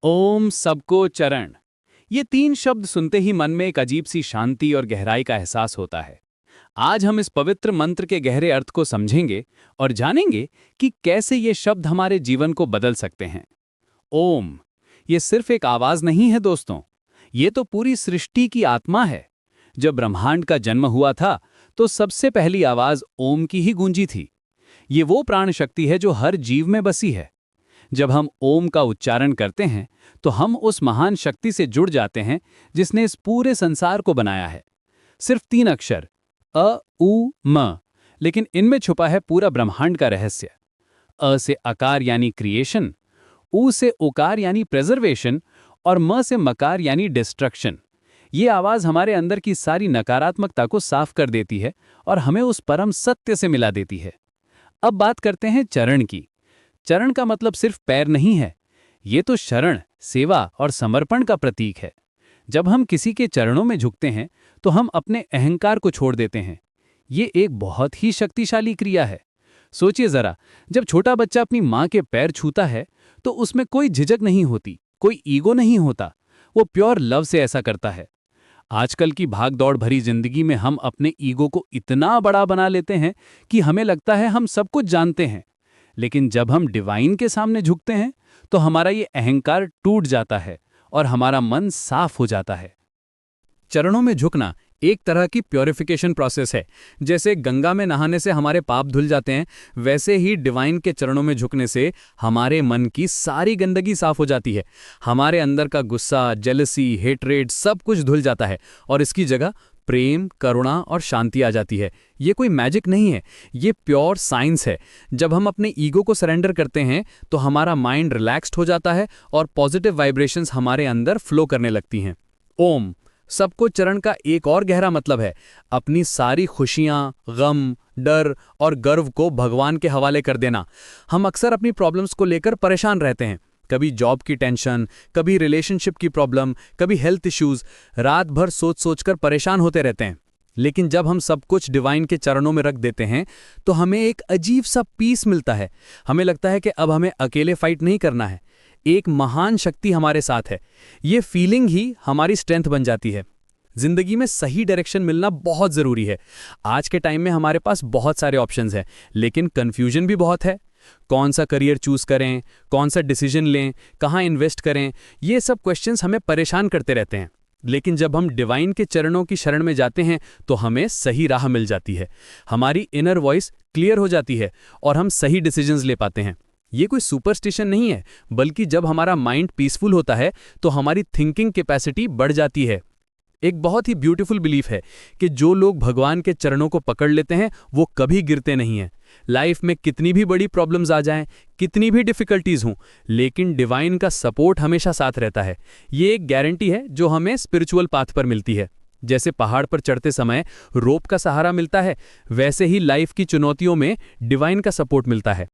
ओम सबको चरण। ये तीन शब्द सुनते ही मन में एक अजीब सी शांति और गहराई का एहसास होता है। आज हम इस पवित्र मंत्र के गहरे अर्थ को समझेंगे और जानेंगे कि कैसे ये शब्द हमारे जीवन को बदल सकते हैं। ओम, ये सिर्फ एक आवाज नहीं है दोस्तों, ये तो पूरी सृष्टि की आत्मा है। जब ब्रह्मांड का जन्म हुआ था तो सबसे पहली आवाज ओम की ही गूंजी थी। ये वो प्राण शक्ति है जो हर जीव में बसी है। जब हम ओम का उच्चारण करते हैं तो हम उस महान शक्ति से जुड़ जाते हैं जिसने इस पूरे संसार को बनाया है। सिर्फ 3 अक्षर अ, उ, म, लेकिन इनमें छुपा है पूरा ब्रह्मांड का रहस्य। अ से आकार यानी क्रिएशन, उ से उकार यानी प्रिजर्वेशन और म से मकार यानी डिस्ट्रक्शन। ये आवाज हमारे अंदर की सारी नकारात्मकता को साफ कर देती है और हमें उस परम सत्य से मिला देती है। अब बात करते हैं चरण की। चरण का मतलब सिर्फ पैर नहीं है, ये तो शरण, सेवा और समर्पण का प्रतीक है। जब हम किसी के चरणों में झुकते हैं तो हम अपने अहंकार को छोड़ देते हैं। ये एक बहुत ही शक्तिशाली क्रिया है। सोचिए जरा, जब छोटा बच्चा अपनी माँ के पैर छूता है तो उसमें कोई झिझक नहीं होती, कोई ईगो नहीं होता, वो प्योर लव से ऐसा करता है। आजकल की भाग-दौड़ भरी जिंदगी में हम अपने ईगो को इतना बड़ा बना लेते हैं कि हमें लगता है हम सब कुछ जानते हैं। लेकिन जब हम डिवाइन के सामने झुकते हैं तो हमारा ये अहंकार टूट जाता है और हमारा मन साफ हो जाता है। चरणों में झुकना एक तरह की प्योरिफिकेशन प्रोसेस है। जैसे गंगा में नहाने से हमारे पाप धुल जाते हैं, वैसे ही डिवाइन के चरणों में झुकने से हमारे मन की सारी गंदगी साफ हो जाती है। हमारे अंदर का गुस्सा, जेलसी, हेट्रेड सब कुछ धुल जाता है और इसकी जगह प्रेम, करुणा और शांति आ जाती है। ये कोई मैजिक नहीं है, ये प्योर साइंस है। जब हम अपने ईगो को सरेंडर करते हैं तो हमारा माइंड रिलैक्स्ड हो जाता है और पॉजिटिव वाइब्रेशंस हमारे अंदर फ्लो करने लगती हैं। ओम सबको चरण का एक और गहरा मतलब है अपनी सारी खुशियां, गम, डर और गर्व को भगवान के हवाले कर देना। हम अक्सर अपनी प्रॉब्लम्स को लेकर परेशान रहते हैं, कभी जॉब की टेंशन, कभी रिलेशनशिप की प्रॉब्लम, कभी हेल्थ इश्यूज। रात भर सोच सोचकर परेशान होते रहते हैं। लेकिन जब हम सब कुछ डिवाइन के चरणों में रख देते हैं तो हमें एक अजीब सा पीस मिलता है। हमें लगता है कि अब हमें अकेले फाइट नहीं करना है, एक महान शक्ति हमारे साथ है। ये फीलिंग ही हमारी स्ट्रेंथ बन जाती है। जिंदगी में सही डायरेक्शन मिलना बहुत जरूरी है। आज के टाइम में हमारे पास बहुत सारे ऑप्शंस हैं, लेकिन कंफ्यूजन भी बहुत है। कौन सा करियर चूज करें, कौन सा डिसीजन लें, कहाँ इन्वेस्ट करें, ये सब क्वेश्चंस हमें परेशान करते रहते हैं। लेकिन जब हम डिवाइन के चरणों की शरण में जाते हैं तो हमें सही राह मिल जाती है। हमारी इनर वॉइस क्लियर हो जाती है और हम सही डिसीजंस ले पाते हैं। ये कोई सुपरस्टिशन नहीं है, बल्कि जब हमारा माइंड पीसफुल होता है तो हमारी थिंकिंग कैपेसिटी बढ़ जाती है। एक बहुत ही ब्यूटीफुल बिलीफ है कि जो लोग भगवान के चरणों को पकड़ लेते हैं वो कभी गिरते नहीं हैं। लाइफ में कितनी भी बड़ी प्रॉब्लम्स आ जाएं, कितनी भी डिफिकल्टीज हों, लेकिन डिवाइन का सपोर्ट हमेशा साथ रहता है। ये एक गारंटी है जो हमें स्पिरिचुअल पाथ पर मिलती है। जैसे पहाड़ पर चढ़ते समय रोप का सहारा मिलता है, वैसे ही लाइफ की चुनौतियों में डिवाइन का सपोर्ट मिलता है।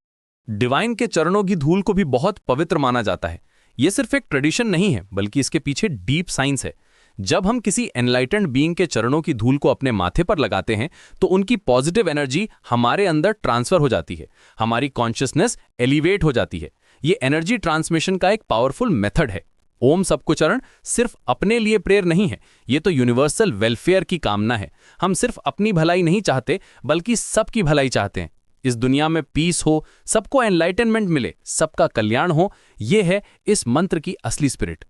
डिवाइन के चरणों की धूल को भी बहुत पवित्र माना जाता है। यह सिर्फ एक ट्रेडिशन नहीं है, बल्कि इसके पीछे डीप साइंस है। जब हम किसी एनलाइटेंड बीइंग के चरणों की धूल को अपने माथे पर लगाते हैं तो उनकी पॉजिटिव एनर्जी हमारे अंदर ट्रांसफर हो जाती है, हमारी कॉन्शियसनेस एलिवेट हो जाती है। ये एनर्जी ट्रांसमिशन का एक पावरफुल मेथड है। ओम सबको चरण सिर्फ अपने लिए प्रेयर नहीं है, ये तो यूनिवर्सल वेलफेयर की कामना है। हम सिर्फ अपनी भलाई नहीं चाहते, बल्कि सबकी भलाई चाहते हैं। इस दुनिया में पीस हो, सबको एनलाइटनमेंट मिले, सबका कल्याण हो, ये है इस मंत्र की असली स्पिरिट।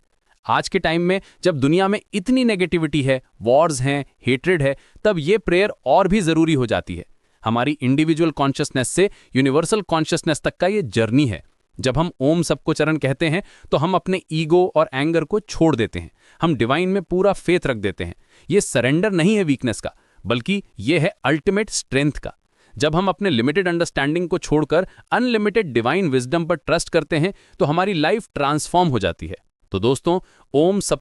आज के टाइम में जब दुनिया में इतनी नेगेटिविटी है, वॉर्स हैं, हेट्रेड है, तब ये प्रेयर और भी जरूरी हो जाती है। हमारी इंडिविजुअल कॉन्शियसनेस से यूनिवर्सल कॉन्शियसनेस तक का ये जर्नी है। जब हम ओम सबको चरण कहते हैं तो हम अपने ईगो और एंगर को छोड़ देते हैं। हम डिवाइन में पूरा फेथ रख देते हैं। ये सरेंडर नहीं है वीकनेस का, बल्कि ये है अल्टीमेट स्ट्रेंथ का। जब हम अपने लिमिटेड अंडरस्टैंडिंग को छोड़कर अनलिमिटेड डिवाइन विजडम पर ट्रस्ट करते हैं तो हमारी लाइफ ट्रांसफॉर्म हो जाती है। तो दोस्तों, ओम सब